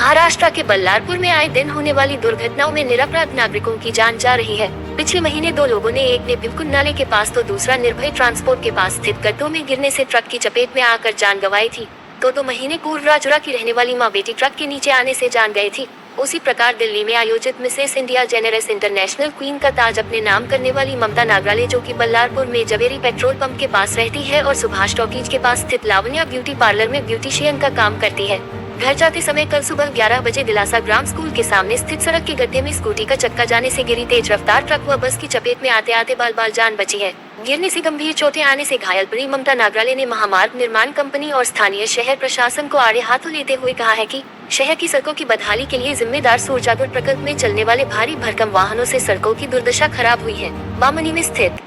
महाराष्ट्र के बल्लारपुर में आए दिन होने वाली दुर्घटनाओं में निरपराध नागरिकों की जान जा रही है। पिछले महीने दो लोगों ने, एक ने भीमकुंड नाले के पास तो दूसरा निर्भय ट्रांसपोर्ट के पास स्थित गड्ढों में गिरने से ट्रक की चपेट में आकर जान गंवाई थी। तो 2 महीने पूर्व राजौरा की रहने वाली मां बेटी ट्रक के नीचे आने से जान गई थी। उसी प्रकार दिल्ली में आयोजित Mrs India generous international queen का ताज अपने नाम करने वाली ममता नागराले, जो कि बल्लारपुर में जवेरी पेट्रोल पंप के पास रहती है और सुभाष टॉकीज के पास स्थित लावण्या ब्यूटी पार्लर में ब्यूटिशियन का काम करती है, घर जाते समय कल सुबह 11 बजे दिलासा ग्राम स्कूल के सामने स्थित सड़क के गड्ढे में स्कूटी का चक्का जाने से गिरी। तेज रफ्तार ट्रक व बस की चपेट में आते आते बाल जान बची है। गिरने से गंभीर चोटें आने से घायल पड़ी ममता नागराले ने महामार्ग निर्माण कंपनी और स्थानीय शहर प्रशासन को आड़े हाथों लेते हुए कहा है कि शहर की सड़कों की बदहाली के लिए जिम्मेदार सूरजागुड़ प्रकल्प में चलने वाले भारी भरकम वाहनों से सड़कों की दुर्दशा खराब हुई है। बामनी में स्थित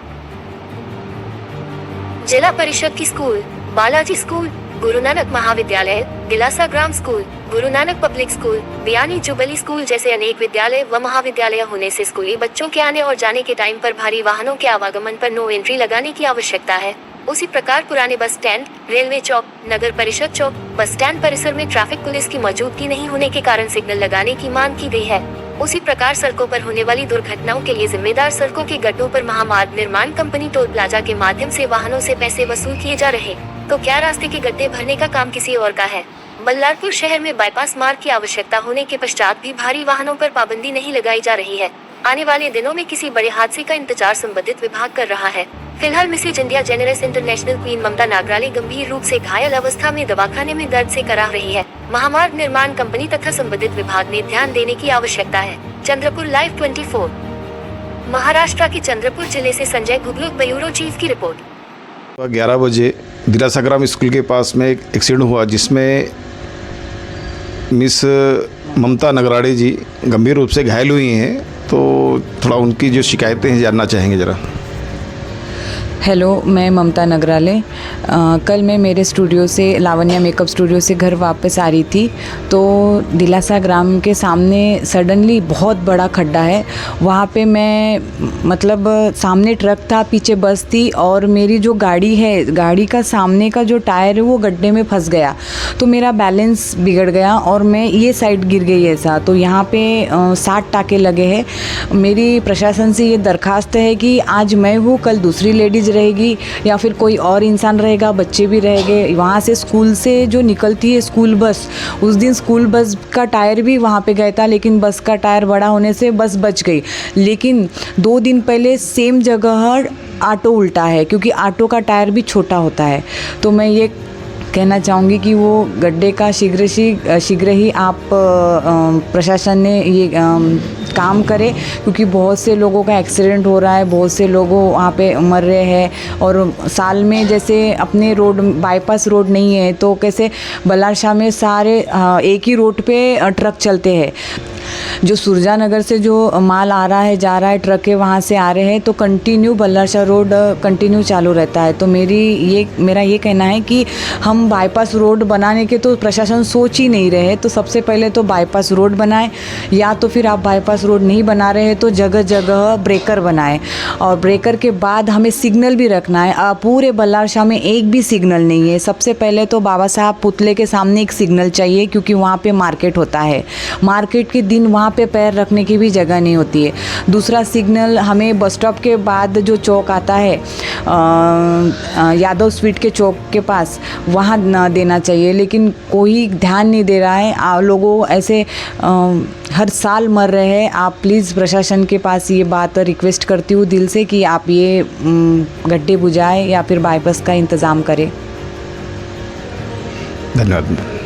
जिला परिषद की स्कूल, बालाजी स्कूल, गुरु नानक महाविद्यालय, दिलासा ग्राम school, Guru Nanak public school, Biyani jubilee school जैसे अनेक विद्यालय व महाविद्यालय होने से स्कूली बच्चों के आने और जाने के टाइम पर भारी वाहनों के आवागमन पर नो एंट्री लगाने की आवश्यकता है। उसी प्रकार पुराने बस स्टैंड, रेलवे चौक, नगर परिषद चौक, बस स्टैंड परिसर में ट्रैफिक पुलिस की मौजूदगी नहीं होने के कारण सिग्नल लगाने की मांग की गई है। उसी प्रकार सड़कों पर होने वाली दुर्घटनाओं के लिए जिम्मेदार सड़कों के गड्ढों पर महामार्ग निर्माण कंपनी टोल प्लाजा के माध्यम से वाहनों से पैसे वसूल किए जा रहे, तो क्या रास्ते के गड्ढे भरने का काम किसी और का है? बल्लारपुर शहर में बाईपास मार्ग की आवश्यकता होने के पश्चात भी भारी वाहनों पर पाबंदी नहीं लगाई जा रही है। आने वाले दिनों में किसी बड़े हादसे का इंतजार संबंधित विभाग कर रहा है। फिलहाल Mrs India generous international queen ममता नागराले गंभीर रूप से घायल अवस्था में दवाखाने में दर्द से करा रही है। महामार्ग निर्माण कंपनी तथा संबंधित विभाग ने ध्यान देने की आवश्यकता है। चंद्रपुर लाइव 24। महाराष्ट्र के चंद्रपुर जिले से संजय घुगलुक, ब्यूरो चीफ की रिपोर्ट। 11 बजे दिलासा ग्राम स्कूल के पास में एक एक्सीडेंट हुआ जिसमें मिस ममता नागराले जी गंभीर रूप से घायल हुई हैं, तो थोड़ा उनकी जो शिकायतें हैं जानना चाहेंगे ज़रा। हेलो, मैं ममता नागराले। कल मैं मेरे स्टूडियो से, लावण्या मेकअप स्टूडियो से घर वापस आ रही थी, तो दिलासा ग्राम के सामने सडनली बहुत बड़ा खड्डा है। वहाँ पे मैं सामने ट्रक था, पीछे बस थी और मेरी जो गाड़ी है, गाड़ी का सामने का जो टायर है वो गड्ढे में फंस गया, तो मेरा बैलेंस बिगड़ गया और मैं ये साइड गिर गई ऐसा। तो यहाँ पे 60 टाके लगे हैं। मेरी प्रशासन से ये दरख्वास्त है कि आज मैं हूँ, कल दूसरी लेडीज़ रहेगी या फिर कोई और इंसान रहेगा, बच्चे भी रहेंगे। वहाँ से स्कूल से जो निकलती है स्कूल बस, उस दिन स्कूल बस का टायर भी वहाँ पे गया था, लेकिन बस का टायर बड़ा होने से बस बच गई। लेकिन 2 दिन पहले सेम जगह ऑटो उल्टा है, क्योंकि ऑटो का टायर भी छोटा होता है। तो मैं ये कहना चाहूँगी कि वो गड्ढे का शीघ्र ही आप प्रशासन ने ये काम करे, क्योंकि बहुत से लोगों का एक्सीडेंट हो रहा है, बहुत से लोग वहाँ पे मर रहे हैं। और साल में जैसे अपने रोड बाईपास रोड नहीं है, तो कैसे बल्लारशाह में सारे एक ही रोड पे ट्रक चलते हैं। जो सुरजानगर से जो माल आ रहा है, जा रहा है, ट्रक के वहाँ से आ रहे हैं, तो कंटिन्यू बल्लारशाह रोड कंटिन्यू चालू रहता है। तो मेरा ये कहना है कि हम बाईपास रोड बनाने के तो प्रशासन सोच ही नहीं रहे, तो सबसे पहले तो बाईपास रोड बनाएं, या तो फिर आप बाईपास रोड नहीं बना रहे हैं तो जगह जगह ब्रेकर बनाएं। और ब्रेकर के बाद हमें सिग्नल भी रखना है। पूरे बल्लारशाह में एक भी सिग्नल नहीं है। सबसे पहले तो बाबा साहब पुतले के सामने एक सिग्नल चाहिए, क्योंकि वहाँ पे मार्केट होता है। मार्केट के दिन वहाँ पे पैर रखने की भी जगह नहीं होती है। दूसरा सिग्नल हमें बस स्टॉप के बाद जो चौक आता है, यादव स्वीट के चौक के पास, वहाँ देना चाहिए, लेकिन कोई ध्यान नहीं दे रहा है। लोगों ऐसे हर साल मर रहे हैं। आप प्लीज़ प्रशासन के पास ये बात रिक्वेस्ट करती हूँ दिल से कि आप ये गड्ढे बुझाएं या फिर बाईपास का इंतज़ाम करें। धन्यवाद।